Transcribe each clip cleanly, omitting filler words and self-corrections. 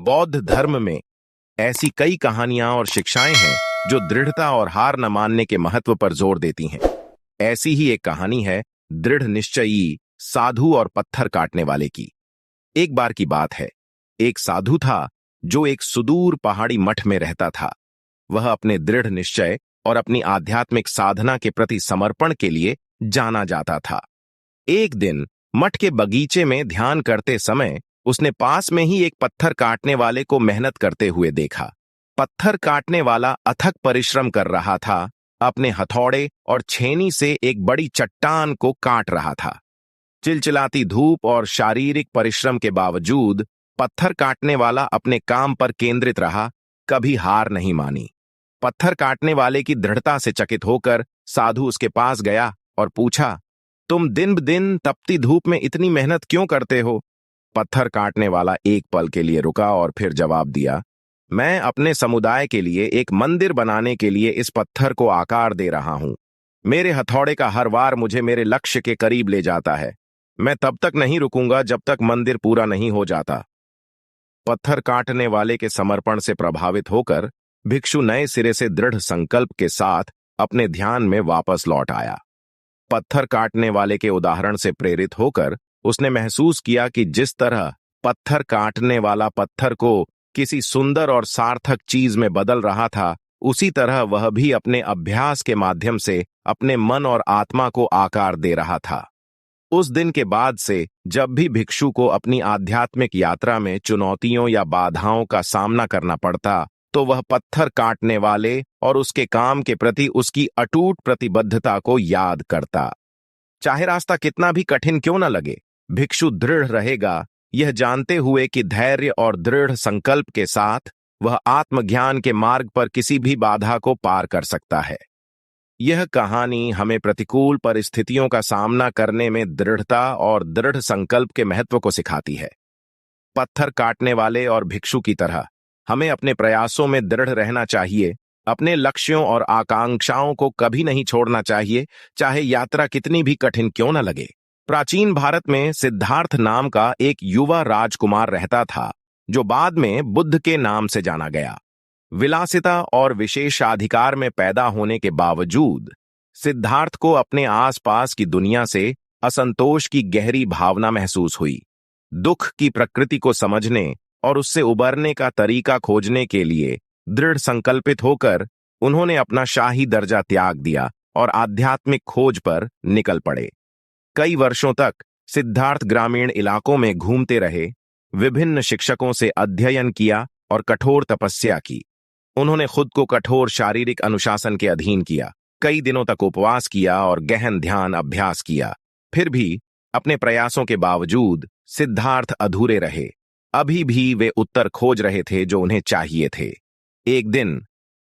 बौद्ध धर्म में ऐसी कई कहानियां और शिक्षाएं हैं जो दृढ़ता और हार न मानने के महत्व पर जोर देती हैं। ऐसी ही एक कहानी है दृढ़ निश्चयी साधु और पत्थर काटने वाले की। एक बार की बात है, एक साधु था जो एक सुदूर पहाड़ी मठ में रहता था। वह अपने दृढ़ निश्चय और अपनी आध्यात्मिक साधना के प्रति समर्पण के लिए जाना जाता था। एक दिन मठ के बगीचे में ध्यान करते समय उसने पास में ही एक पत्थर काटने वाले को मेहनत करते हुए देखा। पत्थर काटने वाला अथक परिश्रम कर रहा था, अपने हथौड़े और छेनी से एक बड़ी चट्टान को काट रहा था। चिलचिलाती धूप और शारीरिक परिश्रम के बावजूद पत्थर काटने वाला अपने काम पर केंद्रित रहा, कभी हार नहीं मानी। पत्थर काटने वाले की दृढ़ता से चकित होकर साधु उसके पास गया और पूछा, तुम दिन ब दिन तपती धूप में इतनी मेहनत क्यों करते हो? पत्थर काटने वाला एक पल के लिए रुका और फिर जवाब दिया, मैं अपने समुदाय के लिए एक मंदिर बनाने के लिए इस पत्थर को आकार दे रहा हूं। मेरे हथौड़े का हर वार मुझे मेरे लक्ष्य के करीब ले जाता है। मैं तब तक नहीं रुकूंगा जब तक मंदिर पूरा नहीं हो जाता। पत्थर काटने वाले के समर्पण से प्रभावित होकर भिक्षु नए सिरे से दृढ़ संकल्प के साथ अपने ध्यान में वापस लौट आया। पत्थर काटने वाले के उदाहरण से प्रेरित होकर उसने महसूस किया कि जिस तरह पत्थर काटने वाला पत्थर को किसी सुंदर और सार्थक चीज में बदल रहा था, उसी तरह वह भी अपने अभ्यास के माध्यम से अपने मन और आत्मा को आकार दे रहा था। उस दिन के बाद से जब भी भिक्षु को अपनी आध्यात्मिक यात्रा में चुनौतियों या बाधाओं का सामना करना पड़ता, तो वह पत्थर काटने वाले और उसके काम के प्रति उसकी अटूट प्रतिबद्धता को याद करता। चाहे रास्ता कितना भी कठिन क्यों न लगे, भिक्षु दृढ़ रहेगा, यह जानते हुए कि धैर्य और दृढ़ संकल्प के साथ वह आत्मज्ञान के मार्ग पर किसी भी बाधा को पार कर सकता है। यह कहानी हमें प्रतिकूल परिस्थितियों का सामना करने में दृढ़ता और दृढ़ संकल्प के महत्व को सिखाती है। पत्थर काटने वाले और भिक्षु की तरह हमें अपने प्रयासों में दृढ़ रहना चाहिए। अपने लक्ष्यों और आकांक्षाओं को कभी नहीं छोड़ना चाहिए, चाहे यात्रा कितनी भी कठिन क्यों न लगे। प्राचीन भारत में सिद्धार्थ नाम का एक युवा राजकुमार रहता था, जो बाद में बुद्ध के नाम से जाना गया। विलासिता और विशेषाधिकार में पैदा होने के बावजूद सिद्धार्थ को अपने आसपास की दुनिया से असंतोष की गहरी भावना महसूस हुई। दुख की प्रकृति को समझने और उससे उबरने का तरीका खोजने के लिए दृढ़ संकल्पित होकर उन्होंने अपना शाही दर्जा त्याग दिया और आध्यात्मिक खोज पर निकल पड़े। कई वर्षों तक सिद्धार्थ ग्रामीण इलाकों में घूमते रहे, विभिन्न शिक्षकों से अध्ययन किया और कठोर तपस्या की। उन्होंने खुद को कठोर शारीरिक अनुशासन के अधीन किया, कई दिनों तक उपवास किया और गहन ध्यान अभ्यास किया। फिर भी अपने प्रयासों के बावजूद सिद्धार्थ अधूरे रहे। अभी भी वे उत्तर खोज रहे थे जो उन्हें चाहिए थे। एक दिन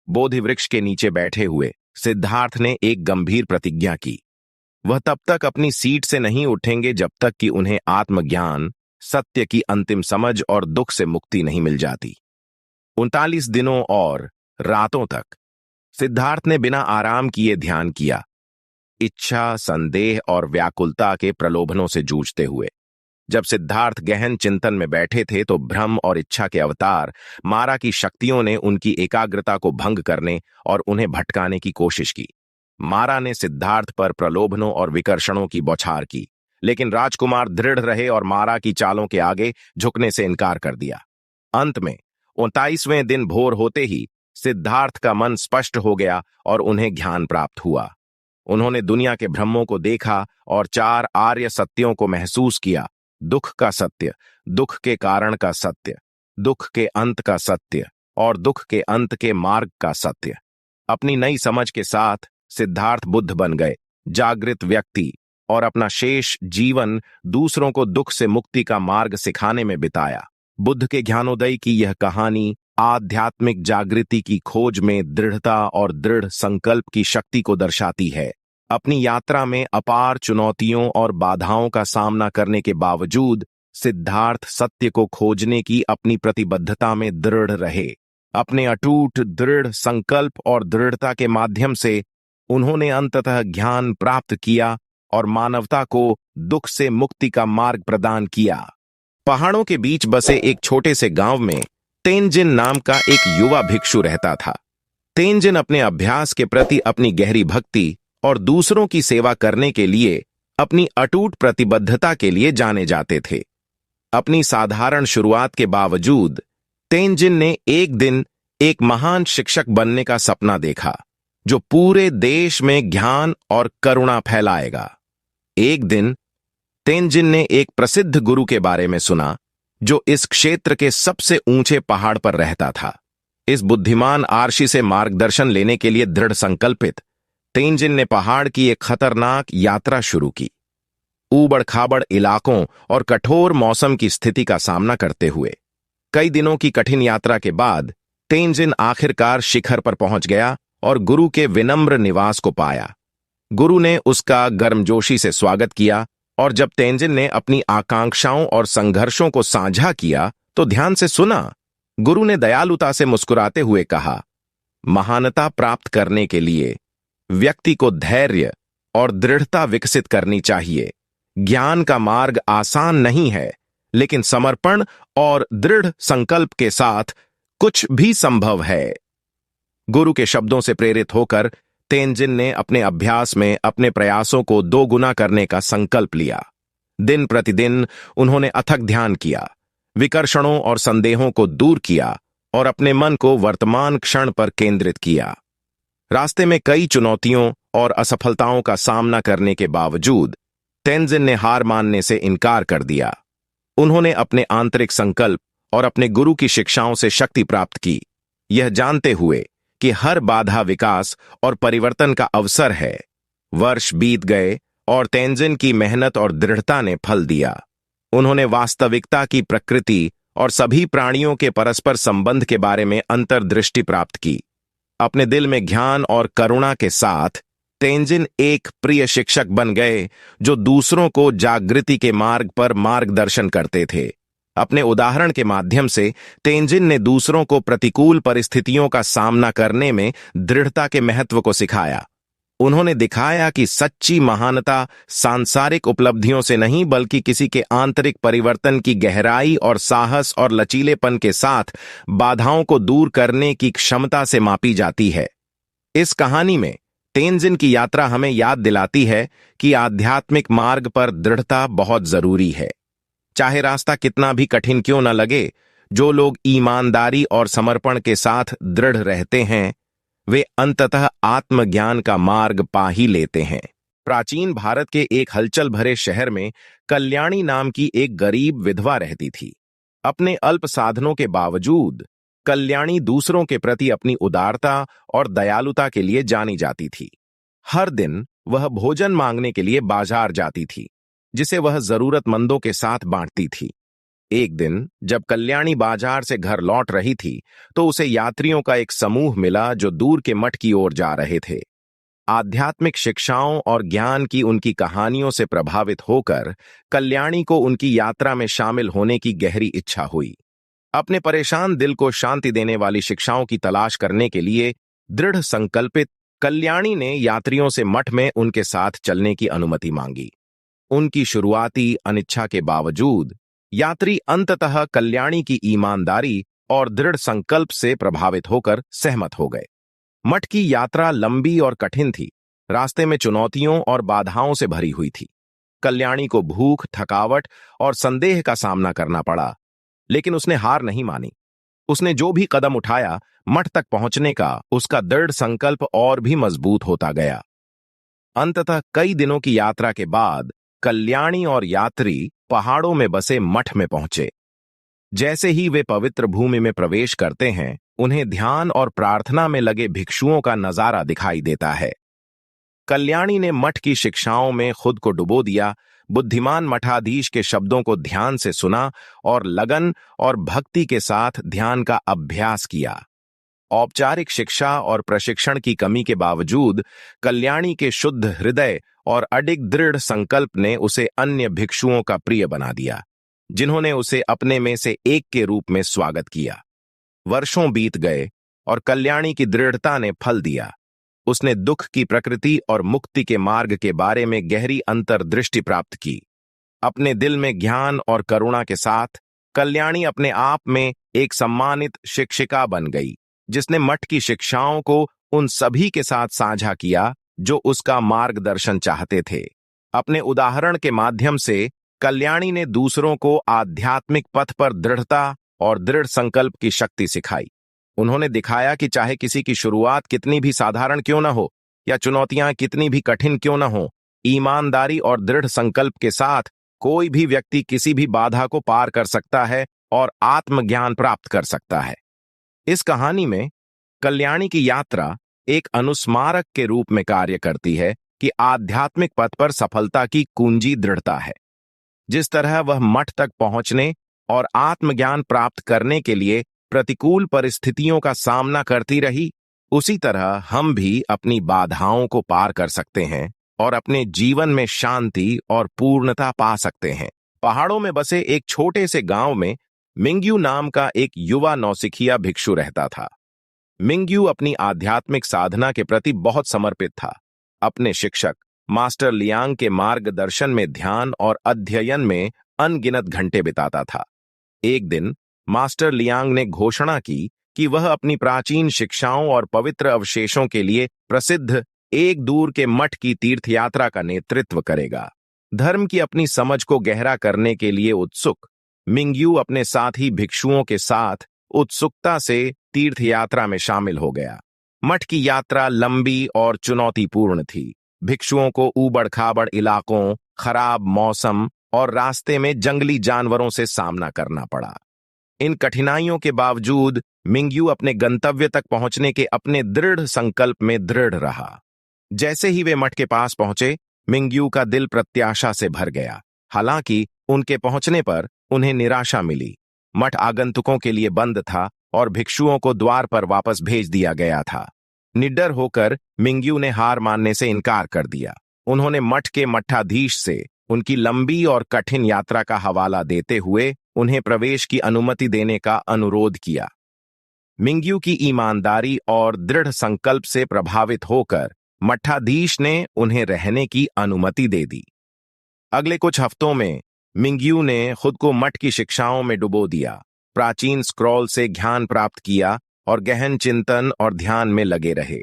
बोधि वृक्ष के नीचे बैठे हुए सिद्धार्थ ने एक गंभीर प्रतिज्ञा की। वह तब तक अपनी सीट से नहीं उठेंगे जब तक कि उन्हें आत्मज्ञान, सत्य की अंतिम समझ और दुख से मुक्ति नहीं मिल जाती। 39 दिनों और रातों तक सिद्धार्थ ने बिना आराम किए ध्यान किया, इच्छा, संदेह और व्याकुलता के प्रलोभनों से जूझते हुए। जब सिद्धार्थ गहन चिंतन में बैठे थे तो भ्रम और इच्छा के अवतार मारा की शक्तियों ने उनकी एकाग्रता को भंग करने और उन्हें भटकाने की कोशिश की। मारा ने सिद्धार्थ पर प्रलोभनों और विकर्षणों की बौछार की, लेकिन राजकुमार दृढ़ रहे और मारा की चालों के आगे झुकने से इनकार कर दिया। अंत में 29वें दिन भोर होते ही सिद्धार्थ का मन स्पष्ट हो गया और उन्हें ज्ञान प्राप्त हुआ। उन्होंने दुनिया के भ्रमों को देखा और 4 आर्य सत्यों को महसूस किया: दुख का सत्य, दुख के कारण का सत्य, दुख के अंत का सत्य और दुख के अंत के मार्ग का सत्य। अपनी नई समझ के साथ सिद्धार्थ बुद्ध बन गए, जागृत व्यक्ति, और अपना शेष जीवन दूसरों को दुख से मुक्ति का मार्ग सिखाने में बिताया। बुद्ध के ज्ञानोदय की यह कहानी आध्यात्मिक जागृति की खोज में दृढ़ता और दृढ़ संकल्प की शक्ति को दर्शाती है। अपनी यात्रा में अपार चुनौतियों और बाधाओं का सामना करने के बावजूद सिद्धार्थ सत्य को खोजने की अपनी प्रतिबद्धता में दृढ़ रहे। अपने अटूट दृढ़ संकल्प और दृढ़ता के माध्यम से उन्होंने अंततः ज्ञान प्राप्त किया और मानवता को दुख से मुक्ति का मार्ग प्रदान किया। पहाड़ों के बीच बसे एक छोटे से गांव में तेनजिन नाम का एक युवा भिक्षु रहता था। तेनजिन अपने अभ्यास के प्रति अपनी गहरी भक्ति और दूसरों की सेवा करने के लिए अपनी अटूट प्रतिबद्धता के लिए जाने जाते थे। अपनी साधारण शुरुआत के बावजूद तेनजिन ने एक दिन एक महान शिक्षक बनने का सपना देखा, जो पूरे देश में ज्ञान और करुणा फैलाएगा। एक दिन तेनजिन ने एक प्रसिद्ध गुरु के बारे में सुना, जो इस क्षेत्र के सबसे ऊंचे पहाड़ पर रहता था। इस बुद्धिमान आर्षि से मार्गदर्शन लेने के लिए दृढ़ संकल्पित तेनजिन ने पहाड़ की एक खतरनाक यात्रा शुरू की। ऊबड़ खाबड़ इलाकों और कठोर मौसम की स्थिति का सामना करते हुए कई दिनों की कठिन यात्रा के बाद तेनजिन आखिरकार शिखर पर पहुंच गया और गुरु के विनम्र निवास को पाया। गुरु ने उसका गर्मजोशी से स्वागत किया और जब तेनजिन ने अपनी आकांक्षाओं और संघर्षों को साझा किया तो ध्यान से सुना। गुरु ने दयालुता से मुस्कुराते हुए कहा, महानता प्राप्त करने के लिए व्यक्ति को धैर्य और दृढ़ता विकसित करनी चाहिए। ज्ञान का मार्ग आसान नहीं है, लेकिन समर्पण और दृढ़ संकल्प के साथ कुछ भी संभव है। गुरु के शब्दों से प्रेरित होकर तेनजिन ने अपने अभ्यास में अपने प्रयासों को दोगुना करने का संकल्प लिया। दिन प्रतिदिन उन्होंने अथक ध्यान किया, विकर्षणों और संदेहों को दूर किया और अपने मन को वर्तमान क्षण पर केंद्रित किया। रास्ते में कई चुनौतियों और असफलताओं का सामना करने के बावजूद तेनजिन ने हार मानने से इनकार कर दिया। उन्होंने अपने आंतरिक संकल्प और अपने गुरु की शिक्षाओं से शक्ति प्राप्त की, यह जानते हुए कि हर बाधा विकास और परिवर्तन का अवसर है। वर्ष बीत गए और तेनजिन की मेहनत और दृढ़ता ने फल दिया। उन्होंने वास्तविकता की प्रकृति और सभी प्राणियों के परस्पर संबंध के बारे में अंतर्दृष्टि प्राप्त की। अपने दिल में ज्ञान और करुणा के साथ तेनजिन एक प्रिय शिक्षक बन गए, जो दूसरों को जागृति के मार्ग पर मार्गदर्शन करते थे। अपने उदाहरण के माध्यम से तेनजिन ने दूसरों को प्रतिकूल परिस्थितियों का सामना करने में दृढ़ता के महत्व को सिखाया। उन्होंने दिखाया कि सच्ची महानता सांसारिक उपलब्धियों से नहीं, बल्कि किसी के आंतरिक परिवर्तन की गहराई और साहस और लचीलेपन के साथ बाधाओं को दूर करने की क्षमता से मापी जाती है। इस कहानी में तेनजिन की यात्रा हमें याद दिलाती है कि आध्यात्मिक मार्ग पर दृढ़ता बहुत जरूरी है। चाहे रास्ता कितना भी कठिन क्यों न लगे, जो लोग ईमानदारी और समर्पण के साथ दृढ़ रहते हैं, वे अंततः आत्मज्ञान का मार्ग पा ही लेते हैं। प्राचीन भारत के एक हलचल भरे शहर में कल्याणी नाम की एक गरीब विधवा रहती थी। अपने अल्प साधनों के बावजूद कल्याणी दूसरों के प्रति अपनी उदारता और दयालुता के लिए जानी जाती थी। हर दिन वह भोजन मांगने के लिए बाजार जाती थी, जिसे वह जरूरतमंदों के साथ बांटती थी। एक दिन जब कल्याणी बाजार से घर लौट रही थी, तो उसे यात्रियों का एक समूह मिला जो दूर के मठ की ओर जा रहे थे। आध्यात्मिक शिक्षाओं और ज्ञान की उनकी कहानियों से प्रभावित होकर कल्याणी को उनकी यात्रा में शामिल होने की गहरी इच्छा हुई। अपने परेशान दिल को शांति देने वाली शिक्षाओं की तलाश करने के लिए दृढ़ संकल्पित कल्याणी ने यात्रियों से मठ में उनके साथ चलने की अनुमति मांगी। उनकी शुरुआती अनिच्छा के बावजूद यात्री अंततः कल्याणी की ईमानदारी और दृढ़ संकल्प से प्रभावित होकर सहमत हो गए। मठ की यात्रा लंबी और कठिन थी, रास्ते में चुनौतियों और बाधाओं से भरी हुई थी। कल्याणी को भूख, थकावट और संदेह का सामना करना पड़ा, लेकिन उसने हार नहीं मानी। उसने जो भी कदम उठाया, मठ तक पहुंचने का उसका दृढ़ संकल्प और भी मजबूत होता गया। अंततः कई दिनों की यात्रा के बाद कल्याणी और यात्री पहाड़ों में बसे मठ में पहुंचे। जैसे ही वे पवित्र भूमि में प्रवेश करते हैं, उन्हें ध्यान और प्रार्थना में लगे भिक्षुओं का नजारा दिखाई देता है। कल्याणी ने मठ की शिक्षाओं में खुद को डुबो दिया, बुद्धिमान मठाधीश के शब्दों को ध्यान से सुना और लगन और भक्ति के साथ ध्यान का अभ्यास किया। औपचारिक शिक्षा और प्रशिक्षण की कमी के बावजूद कल्याणी के शुद्ध हृदय और अडिग दृढ़ संकल्प ने उसे अन्य भिक्षुओं का प्रिय बना दिया, जिन्होंने उसे अपने में से एक के रूप में स्वागत किया। वर्षों बीत गए और कल्याणी की दृढ़ता ने फल दिया। उसने दुख की प्रकृति और मुक्ति के मार्ग के बारे में गहरी अंतर्दृष्टि प्राप्त की। अपने दिल में ज्ञान और करुणा के साथ कल्याणी अपने आप में एक सम्मानित शिक्षिका बन गई, जिसने मठ की शिक्षाओं को उन सभी के साथ साझा किया जो उसका मार्गदर्शन चाहते थे। अपने उदाहरण के माध्यम से कल्याणी ने दूसरों को आध्यात्मिक पथ पर दृढ़ता और दृढ़ संकल्प की शक्ति सिखाई। उन्होंने दिखाया कि चाहे किसी की शुरुआत कितनी भी साधारण क्यों न हो या चुनौतियां कितनी भी कठिन क्यों न हो, ईमानदारी और दृढ़ संकल्प के साथ कोई भी व्यक्ति किसी भी बाधा को पार कर सकता है और आत्मज्ञान प्राप्त कर सकता है। इस कहानी में कल्याणी की यात्रा एक अनुस्मारक के रूप में कार्य करती है कि आध्यात्मिक पथ पर सफलता की कुंजी दृढ़ता है। जिस तरह वह मठ तक पहुंचने और आत्मज्ञान प्राप्त करने के लिए प्रतिकूल परिस्थितियों का सामना करती रही, उसी तरह हम भी अपनी बाधाओं को पार कर सकते हैं और अपने जीवन में शांति और पूर्णता पा सकते हैं। पहाड़ों में बसे एक छोटे से गांव में मिंग्यू नाम का एक युवा नौसिखिया भिक्षु रहता था। मिंग्यू अपनी आध्यात्मिक साधना के प्रति बहुत समर्पित था। अपने शिक्षक मास्टर लियांग के मार्गदर्शन में ध्यान और अध्ययन में अनगिनत घंटे बिताता था। एक दिन मास्टर लियांग ने घोषणा की कि वह अपनी प्राचीन शिक्षाओं और पवित्र अवशेषों के लिए प्रसिद्ध एक दूर के मठ की तीर्थयात्रा का नेतृत्व करेगा। धर्म की अपनी समझ को गहरा करने के लिए उत्सुक मिंग्यू अपने साथी भिक्षुओं के साथ उत्सुकता से तीर्थयात्रा में शामिल हो गया। मठ की यात्रा लंबी और चुनौतीपूर्ण थी। भिक्षुओं को ऊबड़-खाबड़ इलाकों, खराब मौसम और रास्ते में जंगली जानवरों से सामना करना पड़ा। इन कठिनाइयों के बावजूद मिंग्यू अपने गंतव्य तक पहुंचने के अपने दृढ़ संकल्प में दृढ़ रहा। जैसे ही वे मठ के पास पहुंचे, मिंग्यू का दिल प्रत्याशा से भर गया। हालांकि उनके पहुंचने पर उन्हें निराशा मिली। मठ आगंतुकों के लिए बंद था और भिक्षुओं को द्वार पर वापस भेज दिया गया था। निडर होकर मिंग्यू ने हार मानने से इनकार कर दिया। उन्होंने मठ के मठाधीश से उनकी लंबी और कठिन यात्रा का हवाला देते हुए उन्हें प्रवेश की अनुमति देने का अनुरोध किया। मिंग्यू की ईमानदारी और दृढ़ संकल्प से प्रभावित होकर मठाधीश ने उन्हें रहने की अनुमति दे दी। अगले कुछ हफ्तों में मिंग्यू ने खुद को मठ की शिक्षाओं में डुबो दिया, प्राचीन स्क्रॉल से ज्ञान प्राप्त किया और गहन चिंतन और ध्यान में लगे रहे।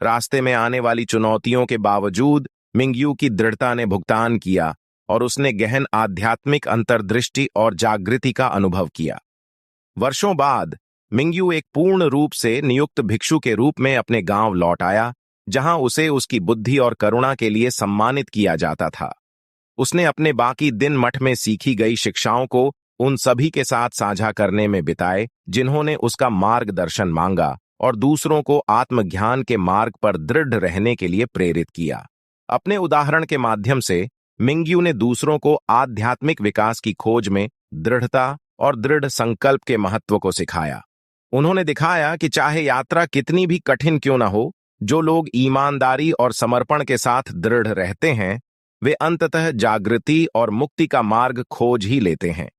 रास्ते में आने वाली चुनौतियों के बावजूद मिंग्यू की दृढ़ता ने भुगतान किया और उसने गहन आध्यात्मिक अंतर्दृष्टि और जागृति का अनुभव किया। वर्षों बाद मिंग्यू एक पूर्ण रूप से नियुक्त भिक्षु के रूप में अपने गांव लौट आया, जहां उसे उसकी बुद्धि और करुणा के लिए सम्मानित किया जाता था। उसने अपने बाकी दिन मठ में सीखी गई शिक्षाओं को उन सभी के साथ साझा करने में बिताए जिन्होंने उसका मार्गदर्शन मांगा और दूसरों को आत्मज्ञान के मार्ग पर दृढ़ रहने के लिए प्रेरित किया। अपने उदाहरण के माध्यम से मिंग्यू ने दूसरों को आध्यात्मिक विकास की खोज में दृढ़ता और दृढ़ संकल्प के महत्व को सिखाया। उन्होंने दिखाया कि चाहे यात्रा कितनी भी कठिन क्यों न हो, जो लोग ईमानदारी और समर्पण के साथ दृढ़ रहते हैं, वे अंततः जागृति और मुक्ति का मार्ग खोज ही लेते हैं।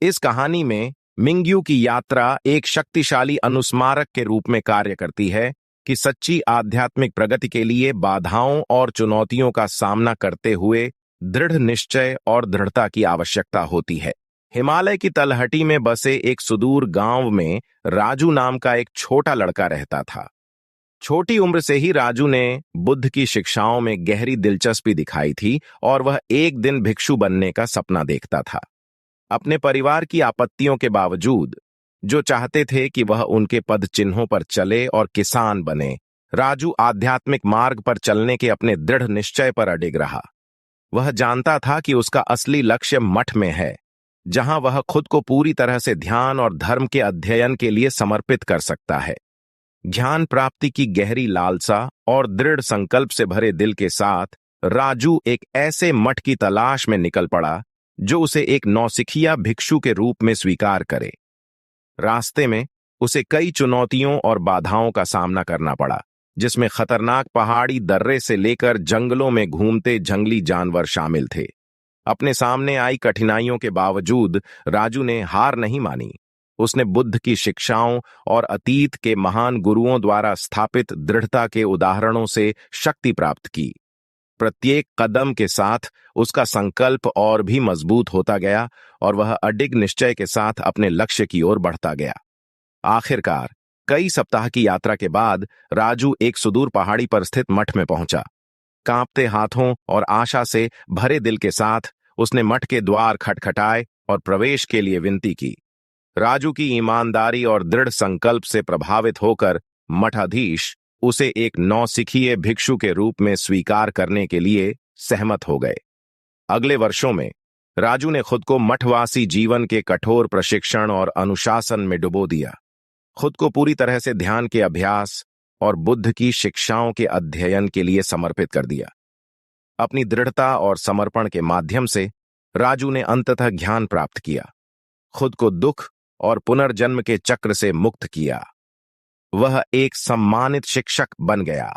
इस कहानी में मिंग्यू की यात्रा एक शक्तिशाली अनुस्मारक के रूप में कार्य करती है कि सच्ची आध्यात्मिक प्रगति के लिए बाधाओं और चुनौतियों का सामना करते हुए दृढ़ निश्चय और दृढ़ता की आवश्यकता होती है। हिमालय की तलहटी में बसे एक सुदूर गांव में राजू नाम का एक छोटा लड़का रहता था। छोटी उम्र से ही राजू ने बुद्ध की शिक्षाओं में गहरी दिलचस्पी दिखाई थी और वह एक दिन भिक्षु बनने का सपना देखता था। अपने परिवार की आपत्तियों के बावजूद, जो चाहते थे कि वह उनके पद चिन्हों पर चले और किसान बने, राजू आध्यात्मिक मार्ग पर चलने के अपने दृढ़ निश्चय पर अडिग रहा। वह जानता था कि उसका असली लक्ष्य मठ में है, जहां वह खुद को पूरी तरह से ध्यान और धर्म के अध्ययन के लिए समर्पित कर सकता है। ज्ञान प्राप्ति की गहरी लालसा और दृढ़ संकल्प से भरे दिल के साथ राजू एक ऐसे मठ की तलाश में निकल पड़ा जो उसे एक नौसिखिया भिक्षु के रूप में स्वीकार करे। रास्ते में उसे कई चुनौतियों और बाधाओं का सामना करना पड़ा, जिसमें खतरनाक पहाड़ी दर्रे से लेकर जंगलों में घूमते जंगली जानवर शामिल थे। अपने सामने आई कठिनाइयों के बावजूद राजू ने हार नहीं मानी। उसने बुद्ध की शिक्षाओं और अतीत के महान गुरुओं द्वारा स्थापित दृढ़ता के उदाहरणों से शक्ति प्राप्त की। प्रत्येक कदम के साथ उसका संकल्प और भी मजबूत होता गया और वह अडिग निश्चय के साथ अपने लक्ष्य की ओर बढ़ता गया। आखिरकार कई सप्ताह की यात्रा के बाद राजू एक सुदूर पहाड़ी पर स्थित मठ में पहुंचा। कांपते हाथों और आशा से भरे दिल के साथ उसने मठ के द्वार खटखटाए और प्रवेश के लिए विनती की। राजू की ईमानदारी और दृढ़ संकल्प से प्रभावित होकर मठाधीश उसे एक नौसिखिए भिक्षु के रूप में स्वीकार करने के लिए सहमत हो गए। अगले वर्षों में राजू ने खुद को मठवासी जीवन के कठोर प्रशिक्षण और अनुशासन में डुबो दिया। खुद को पूरी तरह से ध्यान के अभ्यास और बुद्ध की शिक्षाओं के अध्ययन के लिए समर्पित कर दिया। अपनी दृढ़ता और समर्पण के माध्यम से राजू ने अंततः ज्ञान प्राप्त किया, खुद को दुख और पुनर्जन्म के चक्र से मुक्त किया। वह एक सम्मानित शिक्षक बन गया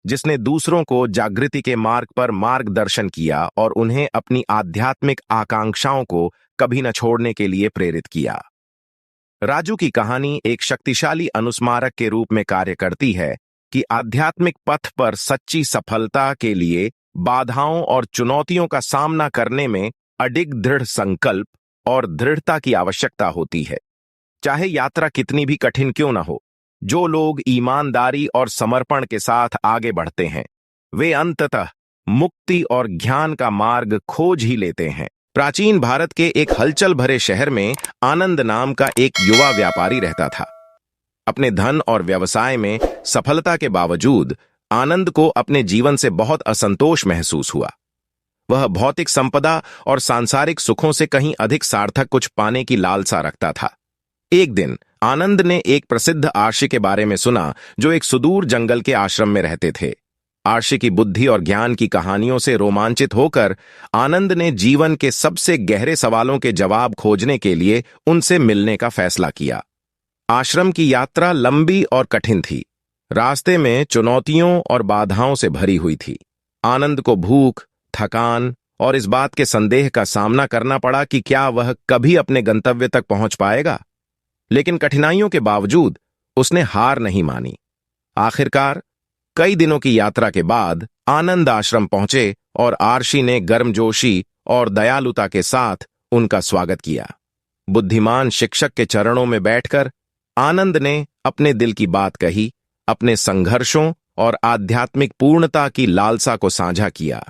जिसने दूसरों को जागृति के मार्ग पर मार्गदर्शन किया और उन्हें अपनी आध्यात्मिक आकांक्षाओं को कभी न छोड़ने के लिए प्रेरित किया। राजू की कहानी एक शक्तिशाली अनुस्मारक के रूप में कार्य करती है कि आध्यात्मिक पथ पर सच्ची सफलता के लिए बाधाओं और चुनौतियों का सामना करने में अडिग दृढ़ संकल्प और दृढ़ता की आवश्यकता होती है। चाहे यात्रा कितनी भी कठिन क्यों न हो, जो लोग ईमानदारी और समर्पण के साथ आगे बढ़ते हैं वे अंततः मुक्ति और ज्ञान का मार्ग खोज ही लेते हैं। प्राचीन भारत के एक हलचल भरे शहर में आनंद नाम का एक युवा व्यापारी रहता था। अपने धन और व्यवसाय में सफलता के बावजूद आनंद को अपने जीवन से बहुत असंतोष महसूस हुआ। वह भौतिक संपदा और सांसारिक सुखों से कहीं अधिक सार्थक कुछ पाने की लालसा रखता था। एक दिन आनंद ने एक प्रसिद्ध आर्षि के बारे में सुना जो एक सुदूर जंगल के आश्रम में रहते थे। आर्षि की बुद्धि और ज्ञान की कहानियों से रोमांचित होकर आनंद ने जीवन के सबसे गहरे सवालों के जवाब खोजने के लिए उनसे मिलने का फैसला किया। आश्रम की यात्रा लंबी और कठिन थी। रास्ते में चुनौतियों और बाधाओं से भरी हुई थी। आनंद को भूख, थकान और इस बात के संदेह का सामना करना पड़ा कि क्या वह कभी अपने गंतव्य तक पहुंच पाएगा। लेकिन कठिनाइयों के बावजूद उसने हार नहीं मानी। आखिरकार कई दिनों की यात्रा के बाद आनंद आश्रम पहुंचे और आर्षि ने गर्मजोशी और दयालुता के साथ उनका स्वागत किया। बुद्धिमान शिक्षक के चरणों में बैठकर आनंद ने अपने दिल की बात कही, अपने संघर्षों और आध्यात्मिक पूर्णता की लालसा को साझा किया।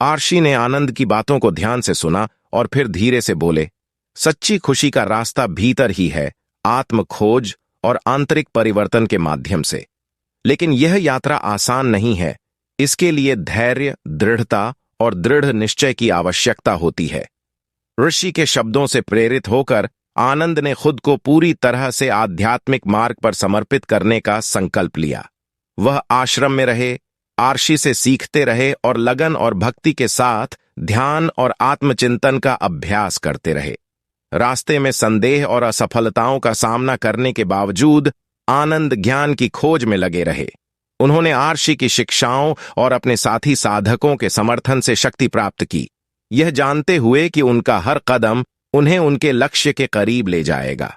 आर्षि ने आनंद की बातों को ध्यान से सुना और फिर धीरे से बोले, सच्ची खुशी का रास्ता भीतर ही है, आत्म खोज और आंतरिक परिवर्तन के माध्यम से। लेकिन यह यात्रा आसान नहीं है। इसके लिए धैर्य, दृढ़ता और दृढ़ निश्चय की आवश्यकता होती है। ऋषि के शब्दों से प्रेरित होकर आनंद ने खुद को पूरी तरह से आध्यात्मिक मार्ग पर समर्पित करने का संकल्प लिया। वह आश्रम में रहे, आर्षि से सीखते रहे और लगन और भक्ति के साथ ध्यान और आत्मचिंतन का अभ्यास करते रहे। रास्ते में संदेह और असफलताओं का सामना करने के बावजूद आनंद ज्ञान की खोज में लगे रहे। उन्होंने आर्षि की शिक्षाओं और अपने साथी साधकों के समर्थन से शक्ति प्राप्त की, यह जानते हुए कि उनका हर कदम उन्हें उनके लक्ष्य के करीब ले जाएगा।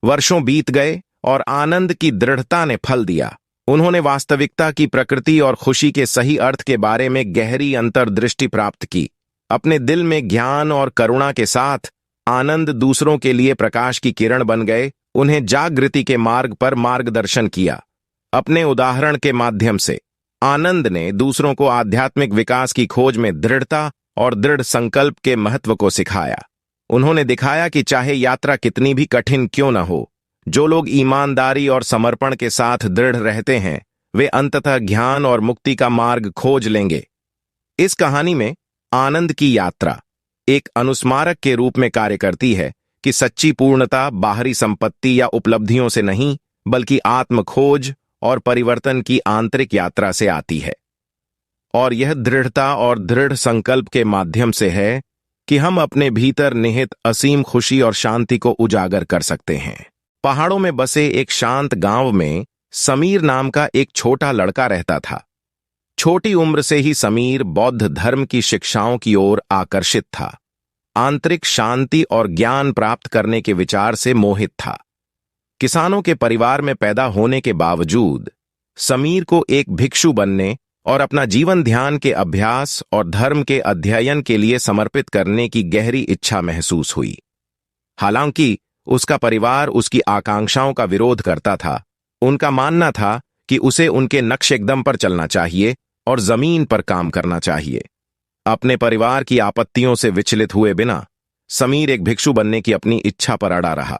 वर्षों बीत गए और आनंद की दृढ़ता ने फल दिया। उन्होंने वास्तविकता की प्रकृति और खुशी के सही अर्थ के बारे में गहरी अंतर्दृष्टि प्राप्त की। अपने दिल में ज्ञान और करुणा के साथ आनंद दूसरों के लिए प्रकाश की किरण बन गए, उन्हें जागृति के मार्ग पर मार्गदर्शन किया। अपने उदाहरण के माध्यम से आनंद ने दूसरों को आध्यात्मिक विकास की खोज में दृढ़ता और दृढ़ संकल्प के महत्व को सिखाया। उन्होंने दिखाया कि चाहे यात्रा कितनी भी कठिन क्यों न हो, जो लोग ईमानदारी और समर्पण के साथ दृढ़ रहते हैं वे अंततः ज्ञान और मुक्ति का मार्ग खोज लेंगे। इस कहानी में आनंद की यात्रा एक अनुस्मारक के रूप में कार्य करती है कि सच्ची पूर्णता बाहरी संपत्ति या उपलब्धियों से नहीं, बल्कि आत्म खोज और परिवर्तन की आंतरिक यात्रा से आती है। और यह दृढ़ता और दृढ़ संकल्प के माध्यम से है कि हम अपने भीतर निहित असीम खुशी और शांति को उजागर कर सकते हैं। पहाड़ों में बसे एक शांत गांव में समीर नाम का एक छोटा लड़का रहता था। छोटी उम्र से ही समीर बौद्ध धर्म की शिक्षाओं की ओर आकर्षित था। आंतरिक शांति और ज्ञान प्राप्त करने के विचार से मोहित था। किसानों के परिवार में पैदा होने के बावजूद समीर को एक भिक्षु बनने और अपना जीवन ध्यान के अभ्यास और धर्म के अध्ययन के लिए समर्पित करने की गहरी इच्छा महसूस हुई। हालांकि उसका परिवार उसकी आकांक्षाओं का विरोध करता था। उनका मानना था कि उसे उनके नक्शे कदम पर चलना चाहिए और जमीन पर काम करना चाहिए। अपने परिवार की आपत्तियों से विचलित हुए बिना समीर एक भिक्षु बनने की अपनी इच्छा पर अड़ा रहा।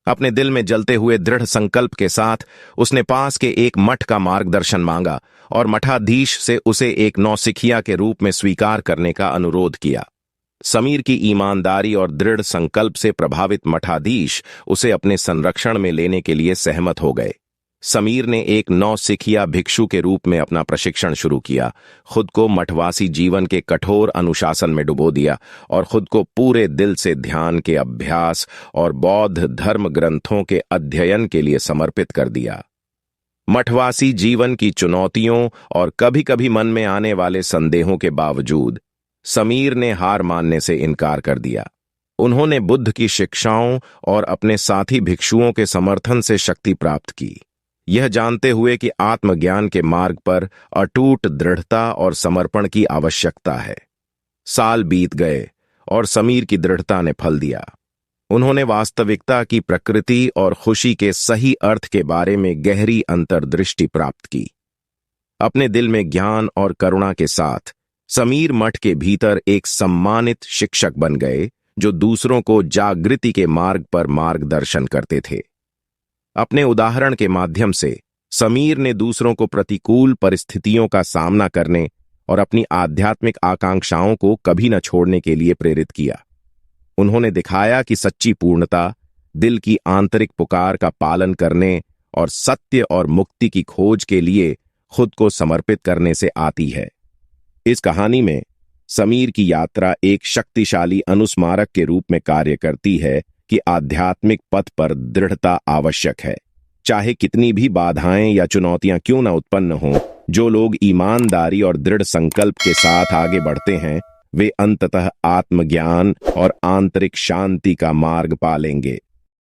अपने दिल में जलते हुए दृढ़ संकल्प के साथ उसने पास के एक मठ का मार्गदर्शन मांगा और मठाधीश से उसे एक नौसिखिया के रूप में स्वीकार करने का अनुरोध किया। समीर की ईमानदारी और दृढ़ संकल्प से प्रभावित मठाधीश उसे अपने संरक्षण में लेने के लिए सहमत हो गए। समीर ने एक नौसिखिया भिक्षु के रूप में अपना प्रशिक्षण शुरू किया, खुद को मठवासी जीवन के कठोर अनुशासन में डुबो दिया और खुद को पूरे दिल से ध्यान के अभ्यास और बौद्ध धर्म ग्रंथों के अध्ययन के लिए समर्पित कर दिया। मठवासी जीवन की चुनौतियों और कभी कभी मन में आने वाले संदेहों के बावजूद समीर ने हार मानने से इनकार कर दिया। उन्होंने बुद्ध की शिक्षाओं और अपने साथी भिक्षुओं के समर्थन से शक्ति प्राप्त की, यह जानते हुए कि आत्मज्ञान के मार्ग पर अटूट दृढ़ता और समर्पण की आवश्यकता है। साल बीत गए और समीर की दृढ़ता ने फल दिया। उन्होंने वास्तविकता की प्रकृति और खुशी के सही अर्थ के बारे में गहरी अंतर्दृष्टि प्राप्त की। अपने दिल में ज्ञान और करुणा के साथ समीर मठ के भीतर एक सम्मानित शिक्षक बन गए, जो दूसरों को जागृति के मार्ग पर मार्गदर्शन करते थे। अपने उदाहरण के माध्यम से समीर ने दूसरों को प्रतिकूल परिस्थितियों का सामना करने और अपनी आध्यात्मिक आकांक्षाओं को कभी न छोड़ने के लिए प्रेरित किया। उन्होंने दिखाया कि सच्ची पूर्णता दिल की आंतरिक पुकार का पालन करने और सत्य और मुक्ति की खोज के लिए खुद को समर्पित करने से आती है। इस कहानी में समीर की यात्रा एक शक्तिशाली अनुस्मारक के रूप में कार्य करती है कि आध्यात्मिक पथ पर दृढ़ता आवश्यक है। चाहे कितनी भी बाधाएं या चुनौतियां क्यों न उत्पन्न हों, जो लोग ईमानदारी और दृढ़ संकल्प के साथ आगे बढ़ते हैं, वे अंततः आत्मज्ञान और आंतरिक शांति का मार्ग पालेंगे।